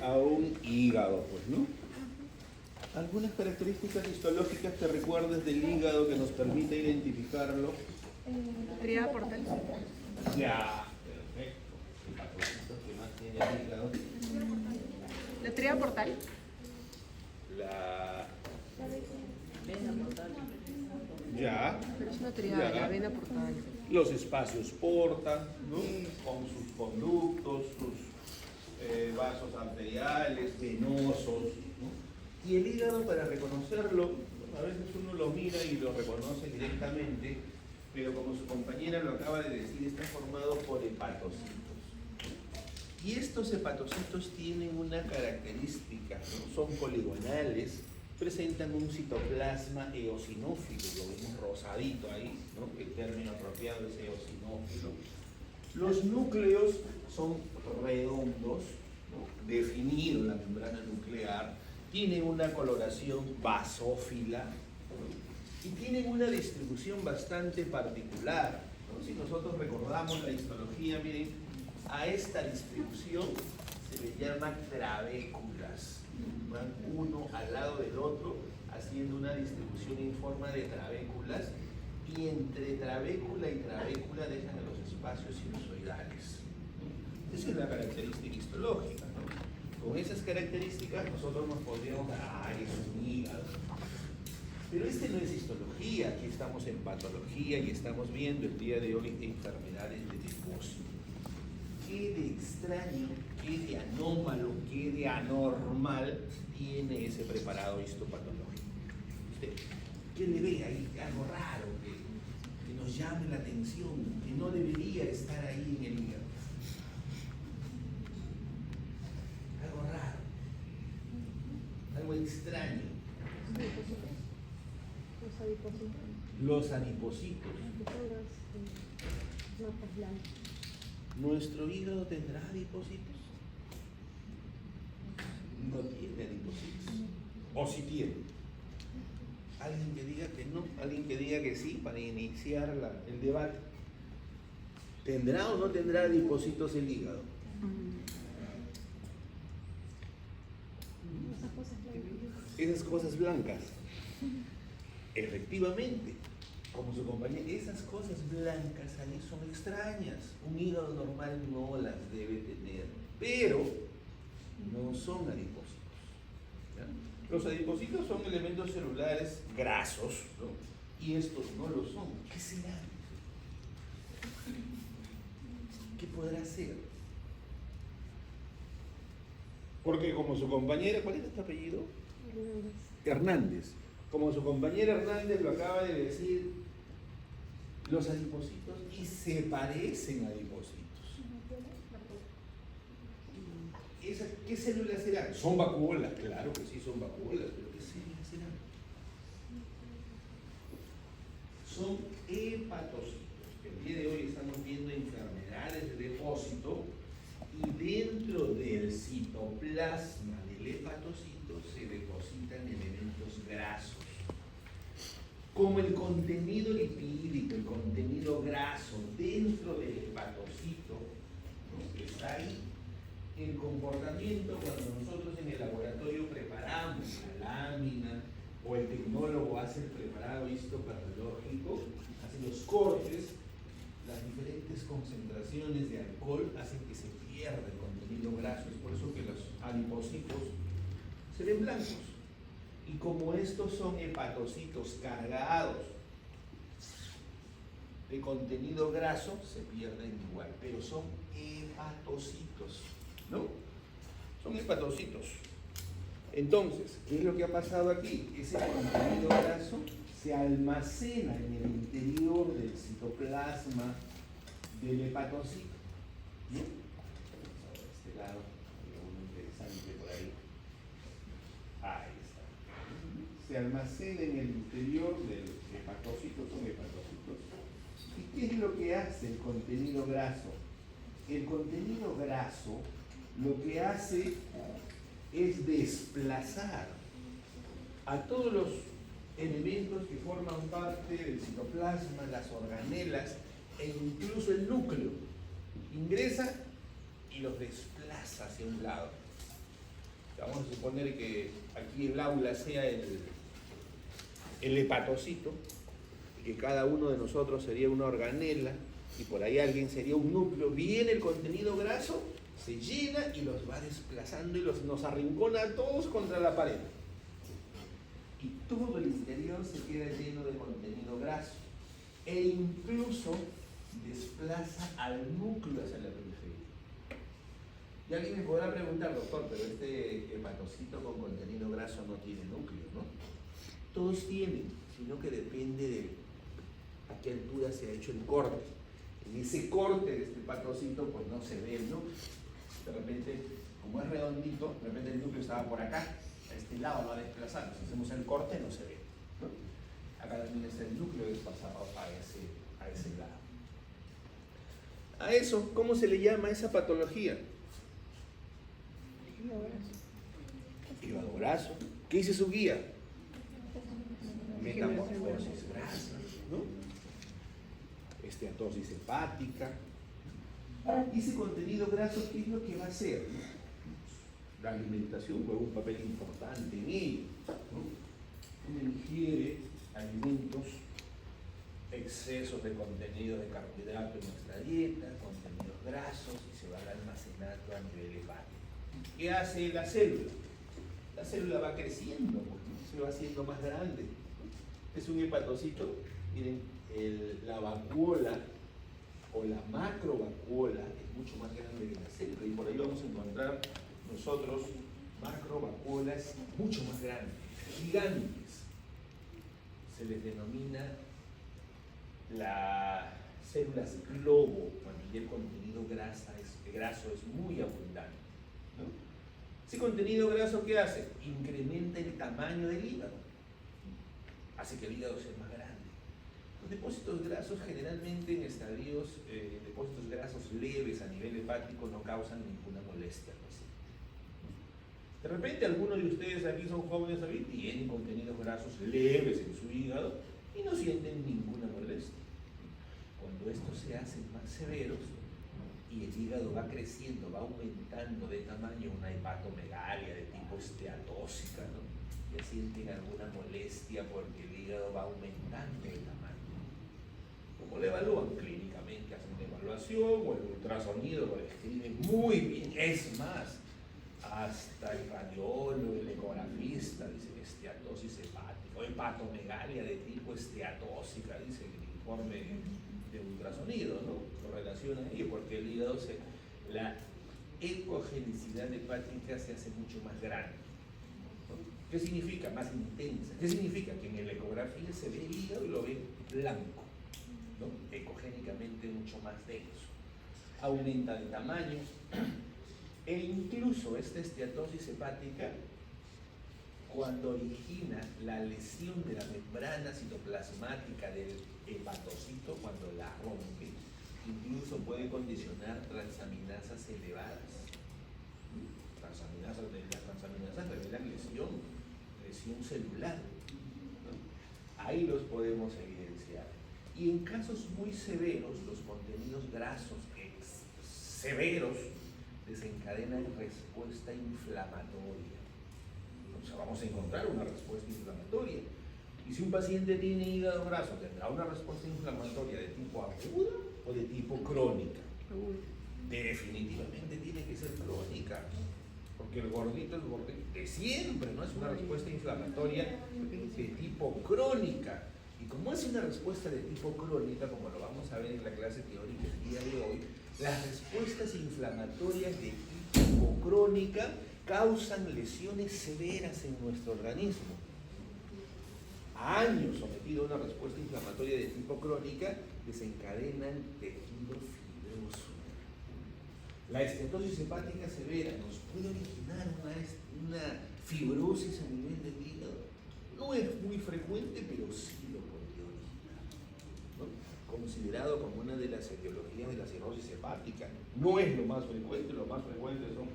A un hígado, pues, ¿no? ¿Algunas características histológicas que recuerdes del hígado que nos permite identificarlo? Tríada portal. Ya, perfecto. El patologito que más tiene el hígado. La tríada portal. La... Vena portal. Ya. Pero es una tríada, Ya. la vena portal. Los espacios porta, ¿no? Con sus conductos, sus vasos arteriales, venosos, ¿no? Y el hígado, para reconocerlo, a veces uno lo mira y lo reconoce directamente, pero como su compañera lo acaba de decir, está formado por hepatocitos. Y estos hepatocitos tienen una característica, ¿no? Son poligonales, presentan un citoplasma eosinófilo, lo vemos rosadito ahí, ¿no? El término apropiado es eosinófilo. Los núcleos son redondos, ¿no? Definido la membrana nuclear, tienen una coloración basófila, ¿no? Y tienen una distribución bastante particular, ¿no? Si nosotros recordamos la histología, miren, a esta distribución se le llama trabéculas. Van uno al lado del otro, haciendo una distribución en forma de trabéculas, y entre trabécula y trabécula dejan los espacios sinusoidales. Esa es la característica histológica, ¿no? Con esas características nosotros nos podríamos dar, es un hígado. Pero este no es histología, aquí estamos en patología y estamos viendo el día de hoy enfermedades de depósito. ¿Qué de extraño, qué de anómalo, qué de anormal tiene ese preparado histopatológico? ¿Usted qué le ve ahí? Algo raro que nos llame la atención, que no debería estar ahí en el hígado. Algo raro, algo extraño. Los adipocitos. Los adipocitos. Las mapas blancas. ¿Nuestro hígado tendrá adipocitos? No tiene adipocitos. ¿O sí tiene? Alguien que diga que no, alguien que diga que sí, para iniciar el debate. ¿Tendrá o no tendrá adipocitos el hígado? Esas cosas blancas. Esas cosas blancas. Efectivamente, como su compañera, esas cosas blancas ahí son extrañas. Un hígado normal no las debe tener, pero no son adipocitos, ¿ya? Los adipocitos son elementos celulares grasos, ¿no? Y estos no lo son. ¿Qué será? ¿Qué podrá ser? Porque como su compañera, ¿cuál es tu apellido? Hernández. Como su compañera Hernández lo acaba de decir, los adipocitos y se parecen a adipocitos. ¿Qué células serán? Son vacuolas, claro que sí son vacuolas, pero ¿qué células serán? Son hepatocitos. El día de hoy estamos viendo enfermedades de depósito y dentro del citoplasma del hepatocito se depositan elementos grasos. Como el contenido lipídico, el contenido graso dentro del hepatocito, ¿no? Está ahí. El comportamiento cuando nosotros en el laboratorio preparamos la lámina o el tecnólogo hace el preparado histopatológico, hace los cortes, las diferentes concentraciones de alcohol hacen que se pierda el contenido graso. Es por eso que los adipocitos se ven blancos. Y como estos son hepatocitos cargados de contenido graso, se pierden igual, pero son hepatocitos, ¿no? Son hepatocitos. Entonces, ¿qué es lo que ha pasado aquí? Ese contenido graso se almacena en el interior del citoplasma del hepatocito, ¿no? Vamos a ver este lado, hay uno interesante por ahí. Ahí está. Se almacena en el interior del hepatocito, son hepatocitos. ¿Y qué es lo que hace el contenido graso? El contenido graso lo que hace es desplazar a todos los elementos que forman parte del citoplasma, las organelas e incluso el núcleo. Ingresa y los desplaza hacia un lado. Vamos a suponer que aquí el aula sea el hepatocito, y que cada uno de nosotros sería una organela, y por ahí alguien sería un núcleo. Viene el contenido graso, se llena y los va desplazando y nos arrincona a todos contra la pared. Y todo el interior se queda lleno de contenido graso. E incluso desplaza al núcleo hacia la periferia. Y alguien me podrá preguntar, doctor, pero este hepatocito con contenido graso no tiene núcleo, ¿no? Todos tienen, sino que depende de a qué altura se ha hecho el corte. En ese corte de este hepatocito, pues no se ve el núcleo. De repente, como es redondito, de repente el núcleo estaba por acá, a este lado va a desplazar. Si hacemos el corte, no se ve, ¿no? Acá también está el núcleo desplazado a ese lado. A eso, ¿cómo se le llama a esa patología? Hígado graso. ¿Qué dice su guía? Metamorfosis grasa, ¿no? Esteatosis hepática. Y ese contenido graso, ¿qué es lo que va a hacer? La alimentación juega un papel importante en ello, ¿no? Uno ingiere alimentos, excesos de contenido de carbohidrato en nuestra dieta, contenidos grasos, y se van almacenando a nivel hepático. ¿Qué hace la célula? La célula va creciendo, se va haciendo más grande. Es un hepatocito, miren, la vacuola o la macrovacuola es mucho más grande que la célula, y por ahí vamos a encontrar nosotros macrovacuolas mucho más grandes, gigantes. Se les denomina las células globo, cuando ya el contenido graso es muy abundante, ¿no? Ese contenido graso, ¿qué hace? Incrementa el tamaño del hígado, hace que el hígado sea más grande. Los depósitos grasos generalmente en estadios, depósitos grasos leves a nivel hepático no causan ninguna molestia. De repente algunos de ustedes aquí son jóvenes, tienen contenidos grasos leves en su hígado y no sienten ninguna molestia. Cuando estos se hacen más severos y el hígado va creciendo, va aumentando de tamaño, una hepatomegalia de tipo esteatósica, ¿no? Ya sienten alguna molestia porque el hígado va aumentando de tamaño. ¿Cómo lo evalúan? Clínicamente hacen una evaluación o el ultrasonido lo describe muy bien. Es más, hasta el radiólogo, el ecografista dice esteatosis hepática o hepatomegalia de tipo esteatósica, dice el informe de ultrasonido, ¿no? Lo relaciona ahí porque el hígado la ecogenicidad hepática se hace mucho más grande. ¿Qué significa? Más intensa. ¿Qué significa? Que en la ecografía se ve el hígado y lo ve blanco, ¿no? Ecogénicamente mucho más denso. Aumenta de tamaño. E incluso esta esteatosis hepática, cuando origina la lesión de la membrana citoplasmática del hepatocito, cuando la rompe, incluso puede condicionar transaminasas elevadas. Las transaminasas revelan lesión celular, ¿no? Ahí los podemos evidenciar. Y en casos muy severos, los contenidos grasos severos desencadenan respuesta inflamatoria. O sea, vamos a encontrar una respuesta inflamatoria. Y si un paciente tiene hígado graso, ¿tendrá una respuesta inflamatoria de tipo aguda o de tipo crónica? Definitivamente tiene que ser crónica, porque el gordito es gordito de siempre, ¿no? Es una respuesta inflamatoria de tipo crónica. Y como es una respuesta de tipo crónica, como lo vamos a ver en la clase teórica el día de hoy, las respuestas inflamatorias de tipo crónica causan lesiones severas en nuestro organismo. Años sometido a una respuesta inflamatoria de tipo crónica desencadenan tejido fibroso. La esteatosis hepática severa nos puede originar una fibrosis a nivel del hígado. No es muy frecuente, pero sí lo podría originar, ¿no? Considerado como una de las etiologías de la cirrosis hepática. No es lo más frecuente son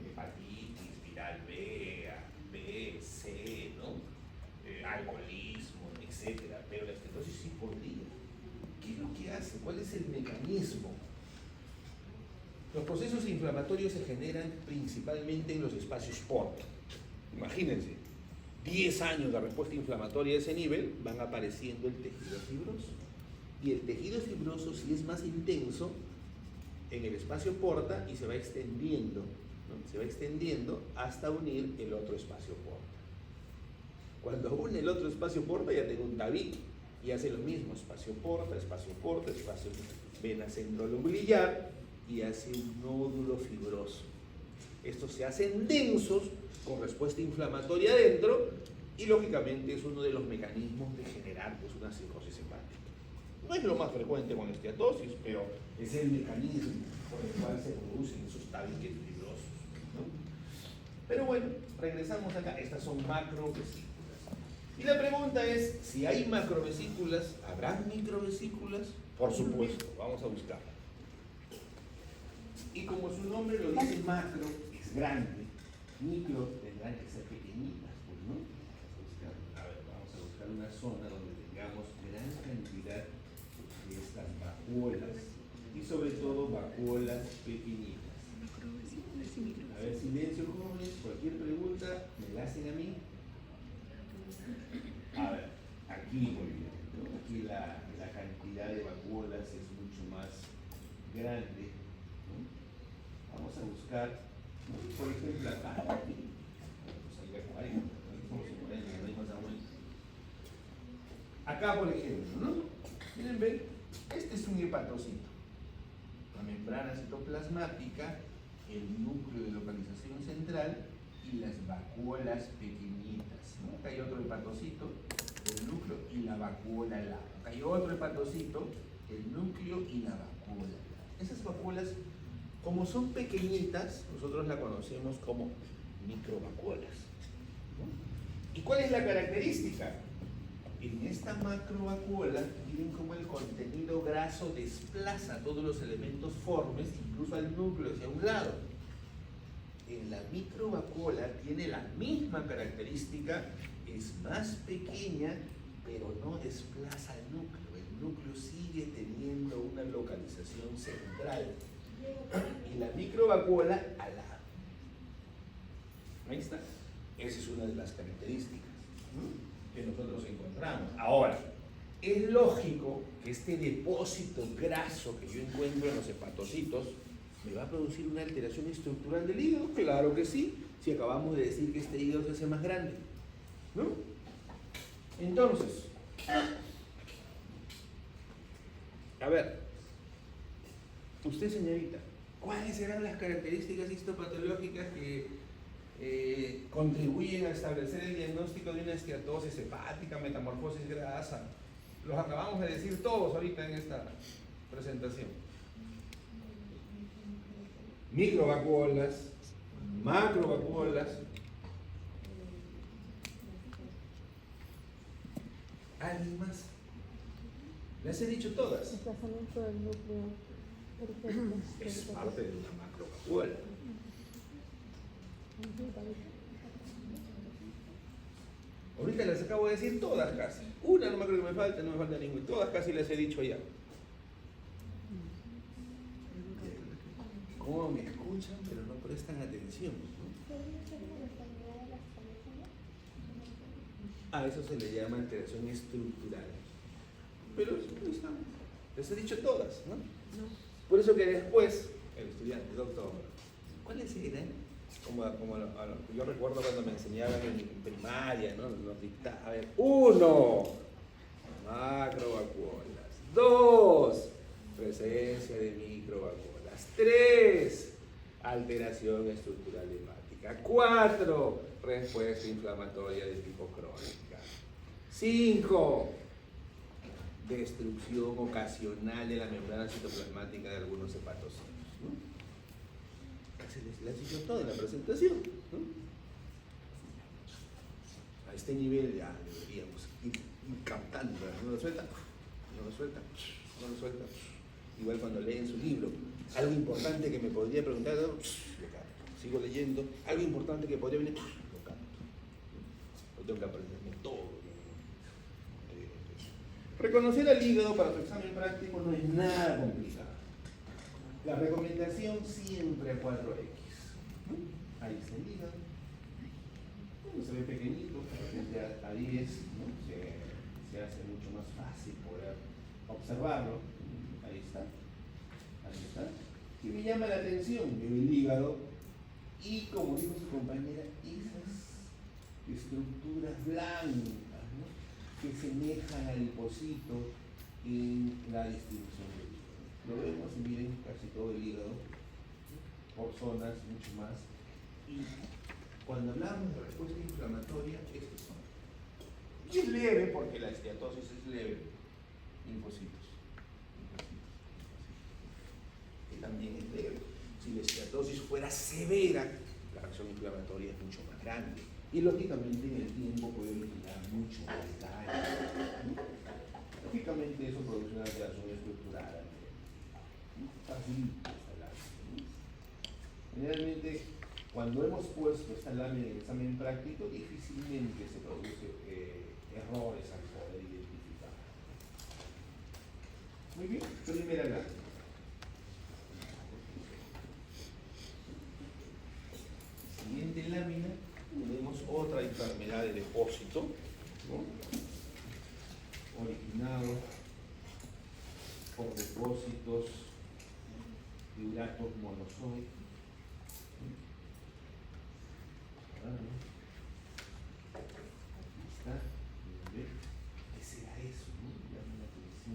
hepatitis, viral B, B, C, ¿no? Alcoholismo, etc. Pero la esteatosis sí podría. ¿Qué es lo que hace? ¿Cuál es el mecanismo? Los procesos inflamatorios se generan principalmente en los espacios porta. Imagínense, 10 años de respuesta inflamatoria a ese nivel, van apareciendo el tejido fibroso. Y el tejido fibroso sí es más intenso en el espacio porta y se va extendiendo, ¿no? Se va extendiendo hasta unir el otro espacio porta. Cuando une el otro espacio porta ya tengo un tabique y hace lo mismo, espacio porta, espacio vena centrolumbillar y hace un nódulo fibroso. Estos se hacen densos con respuesta inflamatoria adentro y lógicamente es uno de los mecanismos de generar pues, una cirrosis hepática. No es lo más frecuente con la esteatosis, pero es el mecanismo por el cual se producen esos tabiques fibrosos, ¿no? Pero bueno, regresamos acá. Estas son macrovesículas. Y la pregunta es, si hay macrovesículas, ¿habrán microvesículas? Por supuesto, vamos a buscarla. Y como su nombre lo dice, macro es grande, micro tendrán que ser pequeñitas, pues, ¿no? Vamos a buscar una zona donde tengamos gran cantidad de estas vacuolas y sobre todo vacuolas pequeñitas. A ver, silencio jóvenes, cualquier pregunta me la hacen a mí. A ver, aquí muy bien, ¿no? Aquí la cantidad de vacuolas es mucho más grande, ¿no? Vamos a buscar, ¿no? Por ejemplo, acá, pues hay que 40, ¿no? Somos 40, no hay más aumento. Acá, por ejemplo, ¿no? Miren, ven, este es un hepatocito. La membrana citoplasmática, el núcleo de localización central y las vacuolas pequeñitas, ¿no? Acá hay otro hepatocito, el núcleo y la vacuola al lado. Acá hay otro hepatocito, el núcleo y la vacuola al lado. Esas vacuolas, como son pequeñitas, nosotros la conocemos como microvacuolas, ¿no? ¿Y cuál es la característica? En esta macrovacuola, miren cómo el contenido graso desplaza todos los elementos formes, incluso al núcleo hacia un lado. En la microvacuola tiene la misma característica, es más pequeña, pero no desplaza el núcleo. El núcleo sigue teniendo una localización central. Y la microvacuola al lado. Ahí está. Esa es una de las características, ¿no?, que nosotros encontramos. Ahora, es lógico que este depósito graso que yo encuentro en los hepatocitos ¿me va a producir una alteración estructural del hígado? Claro que sí, si acabamos de decir que este hígado se hace más grande, ¿no? Entonces, a ver, usted, señorita, ¿cuáles serán las características histopatológicas que contribuyen a establecer el diagnóstico de una esteatosis hepática, metamorfosis grasa? Los acabamos de decir todos ahorita en esta presentación. Microvacuolas, macrovacuolas. ¿Alguien más? Les he dicho todas. Desplazamiento del núcleo periférico. Es parte de una macrovacuola. Ahorita les acabo de decir todas casi. Una no me creo que me falta, no me falta ninguna. Todas casi les he dicho ya. ¿Cómo me escuchan pero no prestan atención? A eso se le llama alteración estructural. Pero estamos. Les he dicho todas, ¿no? No. Por eso que después, el estudiante, doctor, ¿cuáles eran? Yo recuerdo cuando me enseñaban en primaria, ¿no? Nos dictaban, a ver, 1, macrovacuolas. 2, presencia de microvacuolas. 3, alteración estructural hepática. 4, respuesta inflamatoria de tipo crónica. 5, destrucción ocasional de la membrana citoplasmática de algunos hepatocitos, ¿no? Se les hizo todo en la presentación, ¿no? A este nivel ya deberíamos ir captando, no lo suelta, no lo suelta, no lo suelta. Igual cuando leen su libro, algo importante que me podría preguntar, lo capto. Sigo leyendo, algo importante que podría venir, lo capto. Yo tengo que aprenderme todo. Reconocer al hígado para tu examen práctico no es nada complicado. La recomendación siempre a 4X. Ahí está el hígado. Bueno, se ve pequeñito, frente a 10, ¿no? Se hace mucho más fácil poder observarlo. Ahí está. Ahí está. Y me llama la atención el hígado y, como dijo su compañera, esas estructuras blancas, ¿no? Que semejan al pocito en la distribución del hígado. Lo vemos y miren casi todo el hígado, por zonas, mucho más. Y cuando hablamos de respuesta inflamatoria, estos son. Y es leve porque la esteatosis es leve. Linfocitos. Que también es leve. Si la esteatosis fuera severa, la reacción inflamatoria es mucho más grande. Y lógicamente en el tiempo puede originar mucho más daño. Lógicamente eso produce una alteración estructural. Facilita esta lámina. Generalmente, cuando hemos puesto esta lámina en el examen práctico, difícilmente se produce errores al poder identificar. Muy bien, primera lámina. Siguiente lámina, tenemos otra enfermedad de depósito, ¿no? Originado por depósitos de uratos monozoicos. Aquí está. ¿Qué será eso? ¿No? Llama la atención.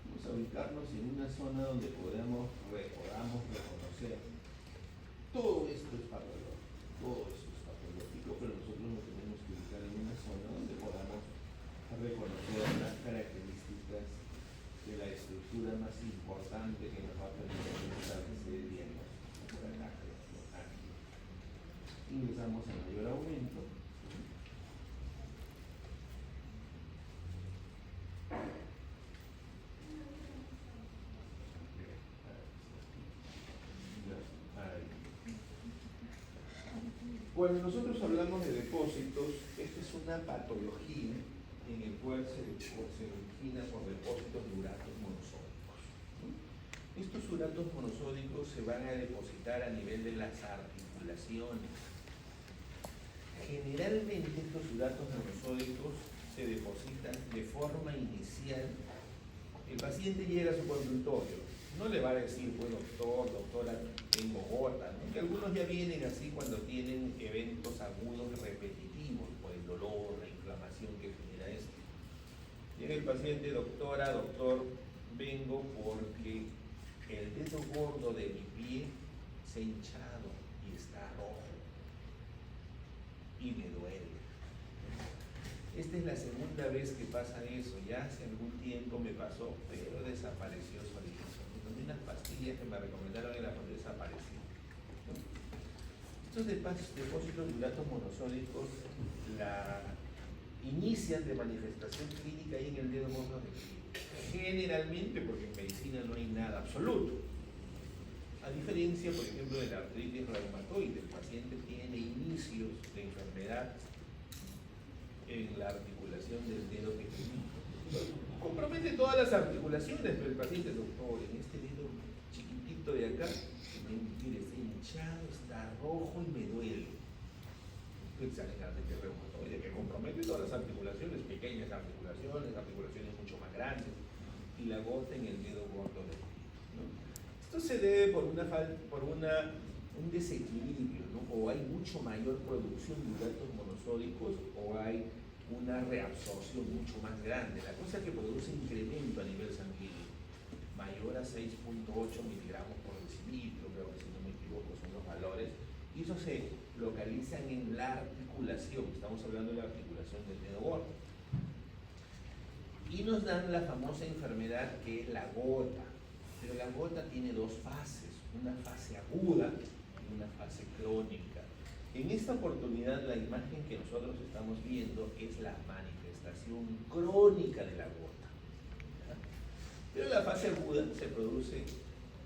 Vamos a ubicarnos en una zona donde podamos reconocer. Todo esto es patológico, pero nosotros nos tenemos que ubicar en una zona donde podamos reconocer las características de la estructura más importante que nos va a permitir establecer el diagnóstico. Aquí. Ingresamos a mayor aumento. Cuando nosotros hablamos de depósitos, esta es una patología en el cual se origina por depósitos de uratos monosódicos. Estos uratos monosódicos se van a depositar a nivel de las articulaciones. Generalmente estos uratos monosódicos se depositan de forma inicial. El paciente llega a su consultorio, no le va a decir, bueno, doctora, tengo gota, ¿no? Que algunos ya vienen así cuando tienen eventos agudos repetitivos, por el dolor, la inflamación que genera esto. Llega el paciente, doctor, vengo porque el dedo gordo de mi pie se ha hinchado y está rojo y me duele. Esta es la segunda vez que pasa eso, ya hace algún tiempo me pasó, pero desapareció solito. Tomé unas pastillas que me recomendaron y la desapareció. Estos depósitos de uratos monosódicos inician de manifestación clínica ahí en el dedo gordo del pie. Generalmente, porque en medicina no hay nada absoluto. A diferencia, por ejemplo, de la artritis reumatoide, el paciente tiene inicios de enfermedad en la articulación del dedo pequeñito. Compromete todas las articulaciones, pero el paciente, doctor, en este dedo chiquitito de acá, mire, está hinchado, está rojo y me duele. Exageramente reumatoide, que compromete todas las articulaciones, pequeñas articulaciones mucho más grandes, y la gota en el dedo gordo del pie, ¿no? Esto se debe por un desequilibrio, ¿no? O hay mucho mayor producción de uratos monosódicos o hay una reabsorción mucho más grande. La cosa que produce incremento a nivel sanguíneo, mayor a 6.8 miligramos por decilitro, creo que si no me equivoco son los valores, y eso se localizan en la articulación, estamos hablando de la articulación del dedo gordo. Y nos dan la famosa enfermedad que es la gota, pero la gota tiene dos fases, una fase aguda y una fase crónica. En esta oportunidad la imagen que nosotros estamos viendo es la manifestación crónica de la gota, ¿ya? Pero en la fase aguda se produce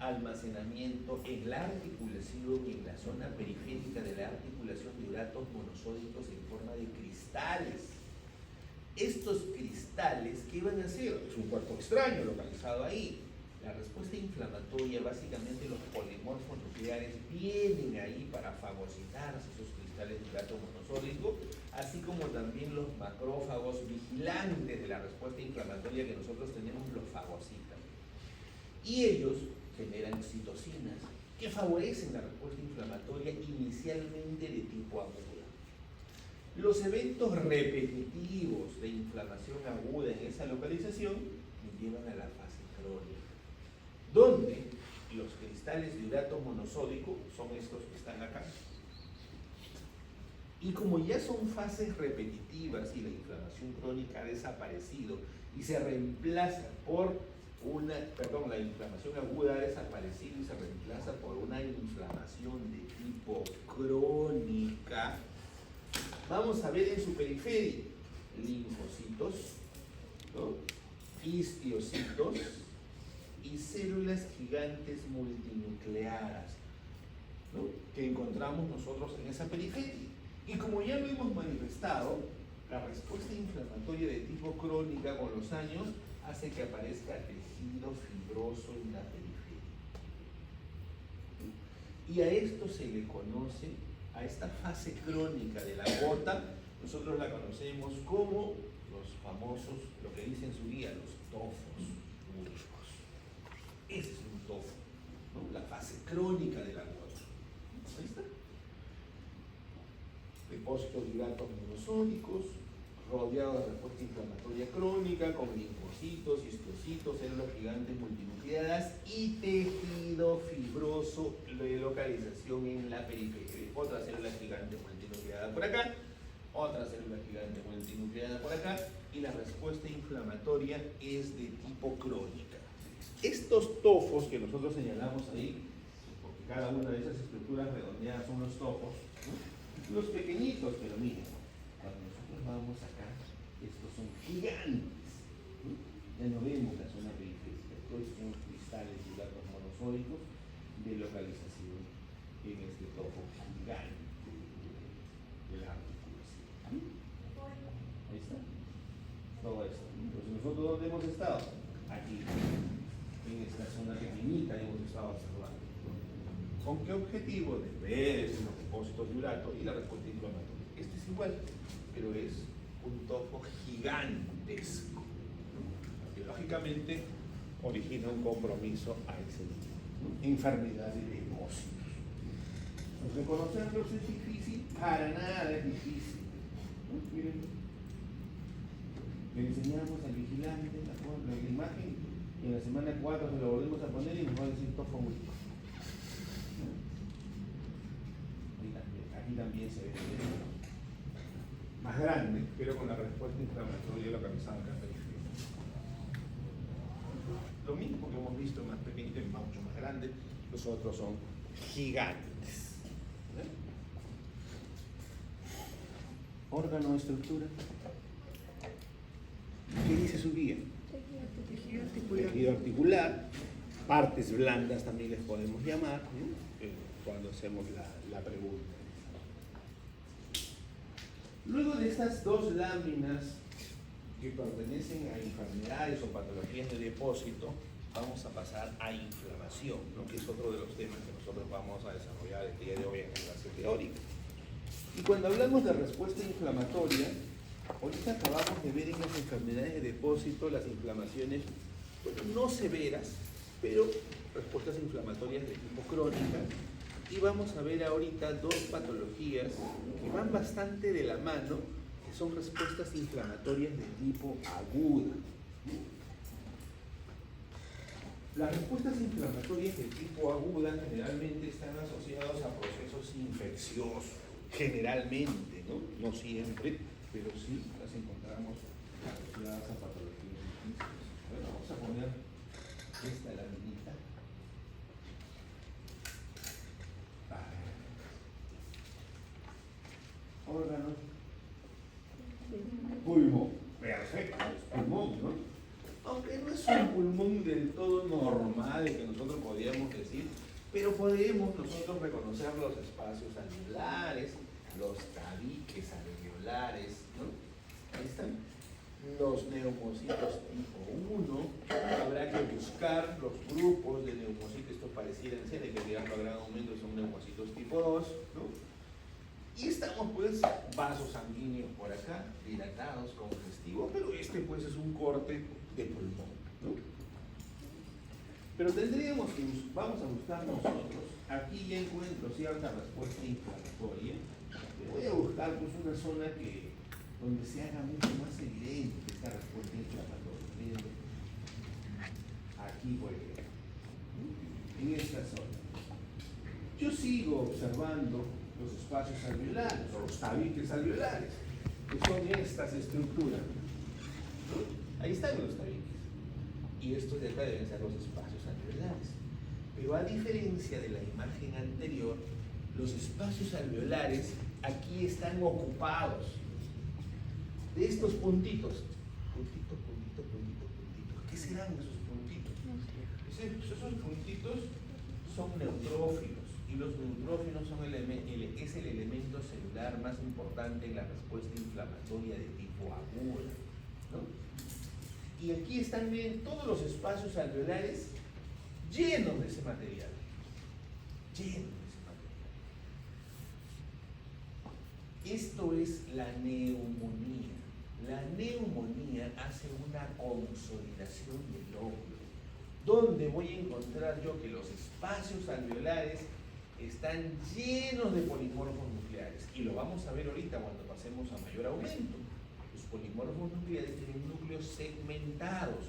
almacenamiento en la articulación y en la zona periférica de la articulación de uratos monosódicos en forma de cristales. Estos cristales, ¿qué van a hacer? Es un cuerpo extraño localizado ahí. La respuesta inflamatoria, básicamente los polimorfos nucleares vienen ahí para fagocitar esos cristales de urato monosódico, así como también los macrófagos vigilantes de la respuesta inflamatoria que nosotros tenemos los fagocitan. Y ellos generan citocinas que favorecen la respuesta inflamatoria inicialmente de tipo aguda. Los eventos repetitivos de inflamación aguda en esa localización llevan a la fase crónica, donde los cristales de urato monosódico son estos que están acá. Y como ya son fases repetitivas y la inflamación crónica ha desaparecido y se reemplaza por la inflamación aguda ha desaparecido y se reemplaza por una inflamación de tipo crónica, vamos a ver en su periferia linfocitos, ¿no?, histiocitos y células gigantes multinucleadas, ¿no?, que encontramos nosotros en esa periferia. Y como ya lo hemos manifestado, la respuesta inflamatoria de tipo crónica con los años hace que aparezca tejido fibroso en la periferia. Y a esto se le conoce, a esta fase crónica de la gota, nosotros la conocemos como los famosos, lo que dice en su guía, los tofos úricos. Ese es un tofo, ¿no?, la fase crónica de la gota. Ahí está. Depósitos de uratos monosódicos, rodeados de respuesta inflamatoria crónica, con linfocitos, histocitos, células gigantes multinucleadas y tejido fibroso de localización en la periferia. Otra célula gigante multinucleada por acá, otra célula gigante multinucleada por acá, y la respuesta inflamatoria es de tipo crónica. Estos tofos que nosotros señalamos ahí, porque cada una de esas estructuras redondeadas son los tofos, ¿no?, los pequeñitos, pero miren, cuando nosotros vamos acá, estos son gigantes, ¿no? Ya no vemos la zona periférica, todos estos son cristales de uratos monosódicos de localización en este tofo gigante de la articulación. Ahí está, todo esto. Entonces, ¿nosotros dónde hemos estado? Aquí, en esta zona pequeñita hemos estado observando. ¿Con qué objetivo? De ver los depósitos de urato y la respuesta inflamatoria. Este es igual, pero es un tofo gigantesco, ¿no?, que lógicamente origina un compromiso a ese nivel, ¿no?, enfermedad de depósitos. Reconocerlos es difícil, para nada es difícil, ¿no? Miren, le enseñamos al vigilante la imagen y en la semana 4 se lo volvemos a poner y nos va a decir tofo úrico. Aquí también se ve más grande, pero con la respuesta inflamatoria localizada acá en periferia. Lo mismo que hemos visto más pequeñito y mucho más grande, los otros son gigantes. Órgano, estructura. ¿Qué dice su guía? Tejido articular. Tejido articular, partes blandas también les podemos llamar, ¿no?, cuando hacemos la pregunta. Luego de estas dos láminas que pertenecen a enfermedades o patologías de depósito, vamos a pasar a inflamación, ¿no?, que es otro de los temas que nosotros vamos a desarrollar el día de hoy en la clase teórica. Y cuando hablamos de respuesta inflamatoria, ahorita acabamos de ver en las enfermedades de depósito las inflamaciones, bueno, no severas, pero respuestas inflamatorias de tipo crónica. Y vamos a ver ahorita dos patologías que van bastante de la mano, que son respuestas inflamatorias de tipo aguda. Las respuestas inflamatorias de tipo aguda generalmente están asociadas a procesos infecciosos, generalmente, ¿no? No siempre, pero sí las encontramos asociadas a patologías infecciosas. Bueno, vamos a poner esta laminita. Órganos. Pulmón. Perfecto, es pulmón, ¿no? Aunque no es un pulmón del todo normal que nosotros podríamos decir, pero podemos nosotros reconocer los espacios alveolares, los tabiques alveolares, ¿no? Ahí están. Los neumocitos tipo 1, habrá que buscar los grupos de neumocitos, estos parecieran ser, hay que llegarlo a gran aumento, son neumocitos tipo 2, ¿no? Y estamos pues vasos sanguíneos por acá, dilatados, congestivos, pero este pues es un corte de pulmón, ¿no? Pero tendríamos que, vamos a buscar nosotros, aquí ya encuentro cierta respuesta inflamatoria, voy a buscar pues una zona donde se haga mucho más evidente esta respuesta inflamatoria. Miren, aquí por ejemplo, en esta zona. Yo sigo observando los espacios alveolares, o los tabiques alveolares, que son estas estructuras, ¿no? Ahí están los tabiques. Y estos de acá deben ser los espacios alveolares. Pero a diferencia de la imagen anterior, los espacios alveolares aquí están ocupados de estos puntitos. Puntito, puntito, puntito, puntito. ¿Qué serán esos puntitos? Esos puntitos son neutrófilos. Y los neutrófilos son es el elemento celular más importante en la respuesta inflamatoria de tipo aguda, ¿no? Y aquí están bien todos los espacios alveolares llenos de ese material. Llenos de ese material. Esto es la neumonía. La neumonía hace una consolidación del óvulo, donde voy a encontrar yo que los espacios alveolares están llenos de polimorfos nucleares. Y lo vamos a ver ahorita cuando pasemos a mayor aumento. Los polimorfos nucleares tienen núcleos segmentados.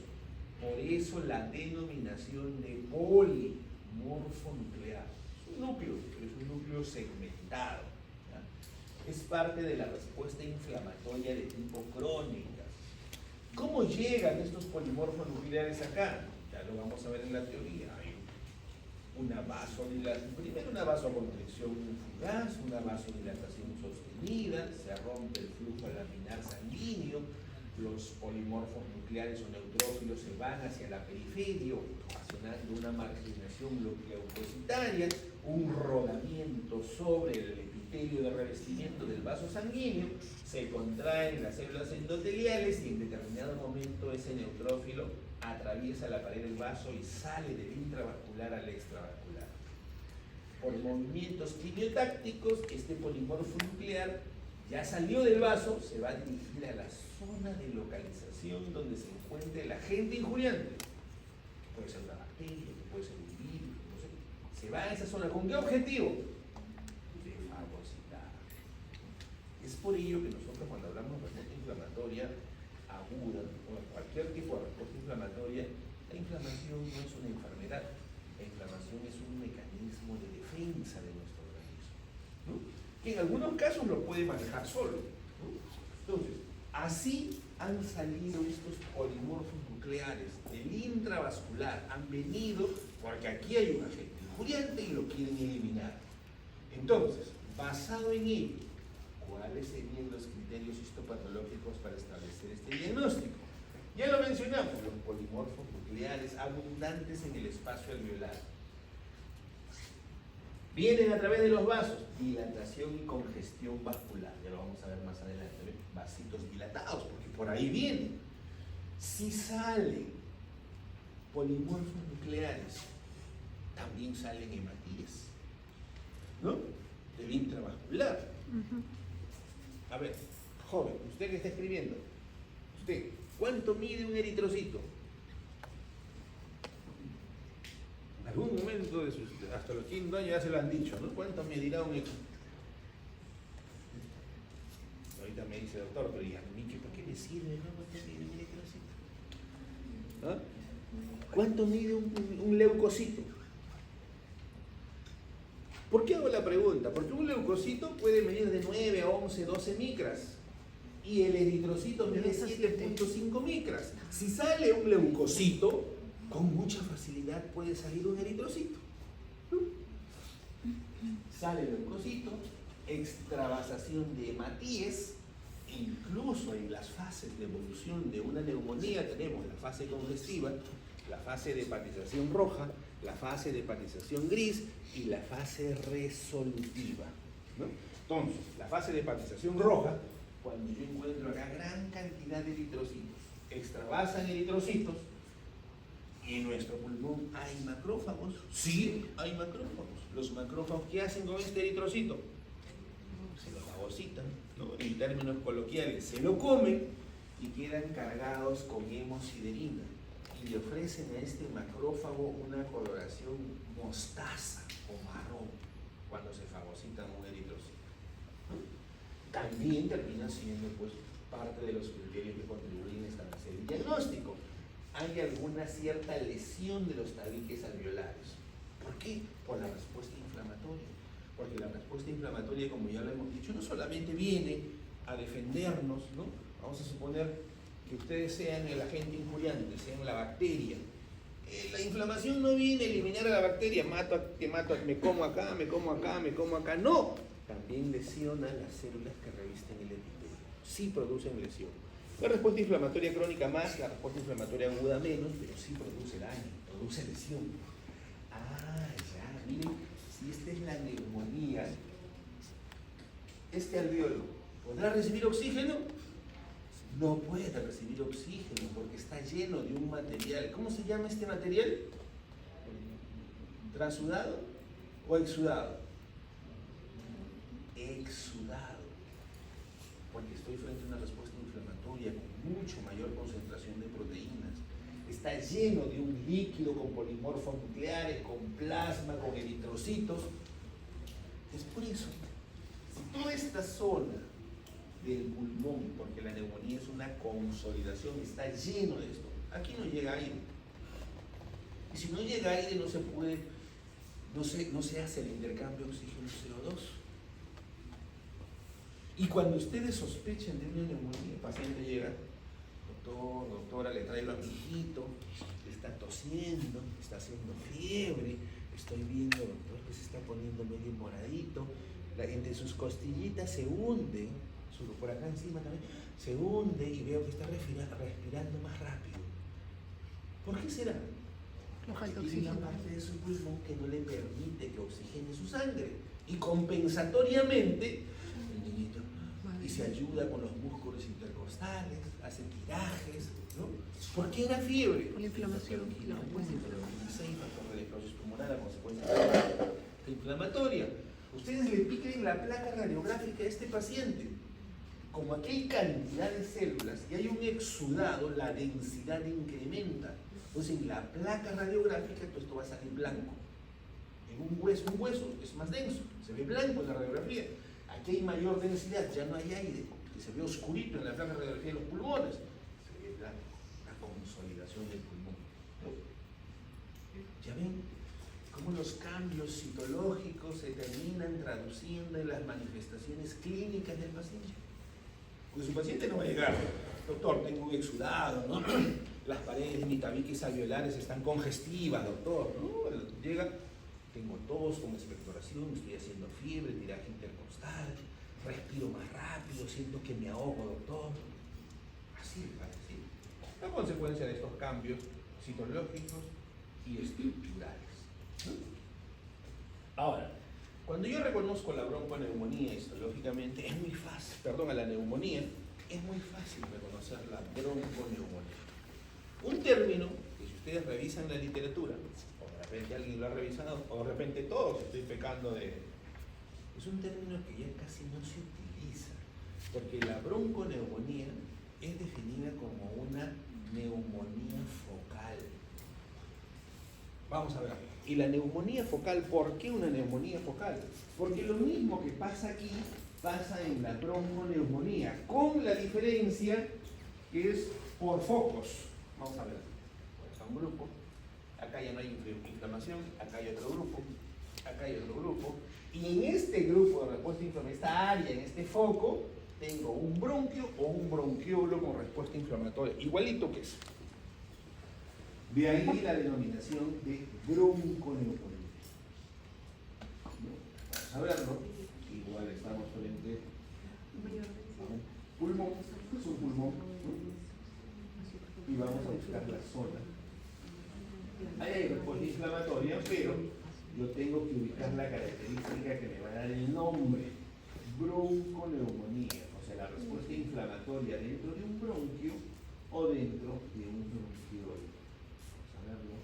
Por eso la denominación de polimorfo nuclear. Es un núcleo, pero es un núcleo segmentado. ¿Ya? Es parte de la respuesta inflamatoria de tipo crónica. ¿Cómo llegan estos polimorfos nucleares acá? Ya lo vamos a ver en la teoría. Hay una vasodilatación, primero una vasoconstricción fugaz, una vasodilatación sostenida, se rompe el flujo laminar sanguíneo, los polimorfos nucleares o neutrófilos se van hacia la periferia, ocasionando una marginación leucocitaria, un rodamiento sobre el epitelio de revestimiento del vaso sanguíneo, se contraen las células endoteliales y en determinado momento ese neutrófilo atraviesa la pared del vaso y sale del intravascular al extravascular. Por movimientos quimiotácticos, este polimorfo nuclear ya salió del vaso, se va a dirigir a la zona de localización donde se encuentre el agente injuriante. Puede ser una bacteria, puede ser un virus, no sé. Se va a esa zona. ¿Con qué objetivo? De fagocitar. Es por ello que nosotros cuando hablamos de respuesta inflamatoria aguda o cualquier tipo de respuesta inflamatoria, la inflamación no es una enfermedad, la inflamación es un mecanismo de defensa de nuestro organismo, ¿no? Que en algunos casos lo puede manejar solo, ¿no? Entonces, así han salido estos polimorfos nucleares del intravascular, han venido porque aquí hay un agente injuriante y lo quieren eliminar. Entonces, basado en ello, ¿cuáles serían los criterios histopatológicos para establecer este diagnóstico? Ya lo mencionamos, los polimorfos nucleares abundantes en el espacio alveolar. Vienen a través de los vasos, dilatación y congestión vascular. Ya lo vamos a ver más adelante, ¿ven? Vasitos dilatados, porque por ahí vienen. Si salen polimorfos nucleares, también salen hematíes, ¿no? Del intravascular. A ver, joven, usted que está escribiendo, usted, ¿cuánto mide un eritrocito? En algún momento de hasta los 15 años ya se lo han dicho, ¿no? ¿Cuánto medirá un eritrocito? Ahorita me dice, doctor, pero ¿y a mí para qué me sirve, no? ¿Cuánto mide un eritrocito? ¿Ah? ¿Cuánto mide un leucocito? ¿Por qué hago la pregunta? Porque un leucocito puede medir de 9 a 11, 12 micras y el eritrocito mide 7.5 micras. Si sale un leucocito, con mucha facilidad puede salir un eritrocito. Sale el leucocito, extravasación de hematíes, incluso en las fases de evolución de una neumonía tenemos la fase congestiva, la fase de hepatización roja, la fase de hepatización gris y la fase resolutiva, ¿no? Entonces, la fase de hepatización roja, cuando yo encuentro acá gran cantidad de eritrocitos, extravasan eritrocitos, ¿En nuestro pulmón hay macrófagos? Sí, hay macrófagos. Los macrófagos, ¿qué hacen con este eritrocito? Se lo fagocitan, ¿no? En términos coloquiales, se lo comen y quedan cargados con hemosiderina. Y le ofrecen a este macrófago una coloración mostaza o marrón cuando se fagocitan un eritrocito. También termina siendo pues parte de los criterios que contribuyen a establecer el diagnóstico. Hay alguna cierta lesión de los tabiques alveolares. ¿Por qué? Por la respuesta inflamatoria. Porque la respuesta inflamatoria, como ya lo hemos dicho, no solamente viene a defendernos, ¿no? Vamos a suponer que ustedes sean el agente injuriante, sean la bacteria. La inflamación no viene a eliminar a la bacteria, me como acá, me como acá, me como acá. No, también lesiona las células que revisten el epitelio. Sí producen lesión. La respuesta inflamatoria crónica más, la respuesta inflamatoria aguda menos, pero sí produce daño, produce lesión. Ah, ya, miren, si esta es la neumonía, este alveolo, ¿podrá recibir oxígeno? No puede recibir oxígeno porque está lleno de un material. ¿Cómo se llama este material? ¿Transudado o exudado? Exudado. Porque estoy frente a una respuesta inflamatoria con mucho mayor concentración de proteínas. Está lleno de un líquido con polimorfonucleares, con plasma, con eritrocitos. Es por eso, si toda esta zona del pulmón, porque la neumonía es una consolidación, está lleno de esto, aquí no llega aire. Y si no llega aire no se puede, no se hace el intercambio oxígeno-CO2. Y cuando ustedes sospechan de una neumonía, el paciente llega, doctor, doctora, le traigo a mi hijito, está tosiendo, está haciendo fiebre, estoy viendo, doctor, que se está poniendo medio moradito, entre sus costillitas se hunde, por acá encima también, se hunde y veo que está respirando más rápido. ¿Por qué será? Tiene una parte de su pulmón que no le permite que oxigene su sangre. Y compensatoriamente, el niñito, y se ayuda con los músculos intercostales, hace tirajes, ¿no? ¿Por qué era fiebre? Por la inflamación. La esclerosis pulmonar, a consecuencia de la inflamatoria. Ustedes le piquen la placa radiográfica a este paciente. Como aquí hay cantidad de células y hay un exudado, la densidad incrementa. Entonces en la placa radiográfica esto va a salir blanco. En un hueso es más denso, se ve blanco en la radiografía. Aquí hay mayor densidad, ya no hay aire, que se ve oscurito en la placa radiográfica de los pulmones. Se ve blanco, la consolidación del pulmón. ¿Ya ven cómo los cambios citológicos se terminan traduciendo en las manifestaciones clínicas del paciente? Porque su paciente no va a llegar, doctor, tengo un exudado, ¿no? Las paredes de mis tabiques alveolares están congestivas, doctor, ¿no? Llega, tengo tos con expectoración, estoy haciendo fiebre, tiraje intercostal, respiro más rápido, siento que me ahogo, doctor. Así va a decir. La consecuencia de estos cambios citológicos y estructurales, ¿no? Ahora, cuando yo reconozco la bronconeumonía histológicamente, es muy fácil, a la neumonía, es muy fácil reconocer la bronconeumonía. Un término que si ustedes revisan la literatura, o de repente alguien lo ha revisado, o de repente todos estoy pecando de... Es un término que ya casi no se utiliza, porque la bronconeumonía es definida como una neumonía focal. Vamos a ver. Y la neumonía focal, ¿por qué una neumonía focal? Porque lo mismo que pasa aquí, pasa en la bronconeumonía, con la diferencia que es por focos. Vamos a ver. Pues está un grupo, acá ya no hay inflamación, acá hay otro grupo, acá hay otro grupo, y en este grupo de respuesta inflamatoria, esta área, en este foco, tengo un bronquio o un bronquiolo con respuesta inflamatoria, igualito que eso. De ahí la denominación de bronconeumonía. Vamos a verlo. Igual estamos frente a un pulmón. Es un pulmón, ¿no? Y vamos a buscar la zona. Ahí hay respuesta inflamatoria, pero yo tengo que ubicar la característica que me va a dar el nombre. Bronconeumonía. O sea, la respuesta inflamatoria dentro de un bronquio o dentro de un bronquiolo. Vamos a verlo.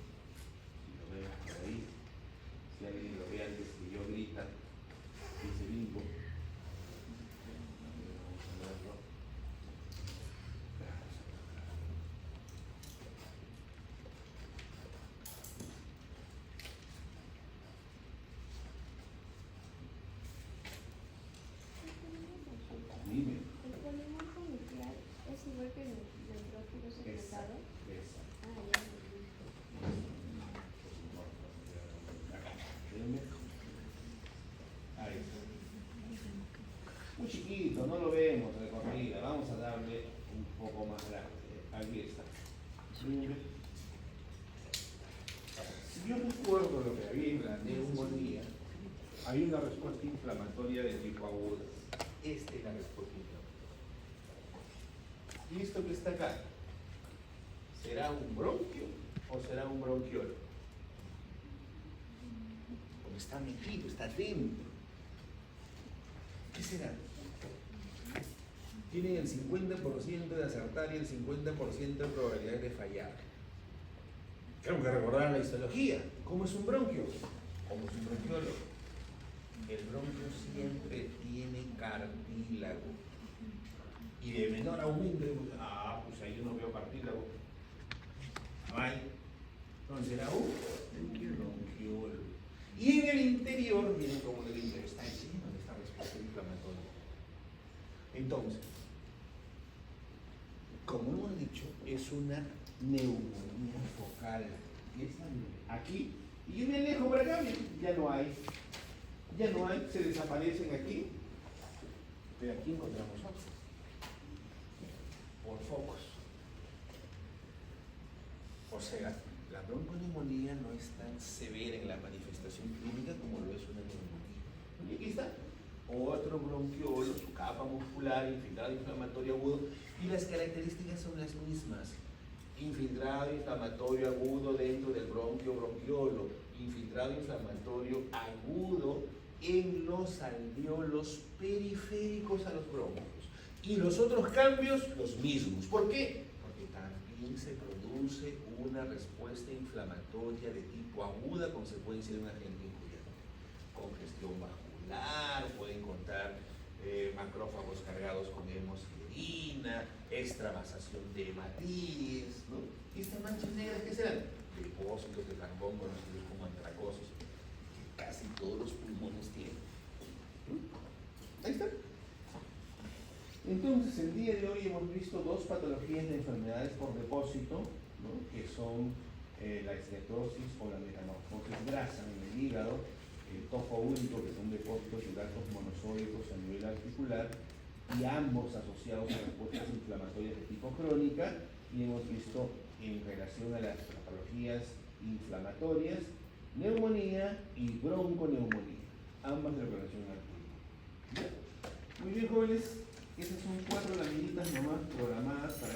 chiquitito, no lo vemos de corrida. Vamos a darle un poco más grande. Aquí está. Mire. Si yo recuerdo lo que había en la neumonía, hay una respuesta inflamatoria de tipo agudo. Esta es la respuesta inflamatoria. ¿Y esto que está acá? ¿Será un bronquio o será un bronquiolo? Porque está metido, está dentro. ¿Qué será? Tienen el 50% de acertar y el 50% de probabilidad de fallar. Tengo que recordar la histología. ¿Cómo es un bronquio? ¿Cómo es un bronquiolo? El bronquio siempre tiene cartílago. Y de menor aumento, pues ahí yo no veo cartílago. ¿Hay? Entonces era un bronquiolo. Y en el interior, miren cómo el interior está lleno de esta respuesta inflamatoria. Entonces, como hemos dicho, es una neumonía focal. Aquí, y yo me alejo por acá, miren, ya no hay. Ya no hay, se desaparecen aquí. Pero aquí encontramos otro. Por focos. O sea, la bronconeumonía no es tan severa en la manifestación clínica como lo es una neumonía. Y aquí está. Otro bronquiolo, su capa muscular, infiltrado inflamatorio agudo, y las características son las mismas. Infiltrado inflamatorio agudo dentro del bronquiolo, infiltrado inflamatorio agudo en los alveolos periféricos a los bronquios. Y los otros cambios, los mismos. ¿Por qué? Porque también se produce una respuesta inflamatoria de tipo aguda a consecuencia de un agente incluyente. Congestión vascular, pueden encontrar macrófagos cargados con hemosiderina, extravasación de hematíes, ¿no? ¿Y estas manchas negras qué serán? Depósitos de carbón conocidos como antracosis, que casi todos los pulmones tienen. Ahí está. Entonces, el día de hoy hemos visto dos patologías de enfermedades por depósito, ¿no? Que son la esteatosis o la metamorfosis grasa en el hígado, el tofo úrico, que son depósitos de datos monosódicos a nivel articular, y ambos asociados a respuestas inflamatorias de tipo crónica, y hemos visto en relación a las patologías inflamatorias, neumonía y bronconeumonía, ambas de relación articular. Muy bien, jóvenes, esas son 4 laminitas nomás programadas para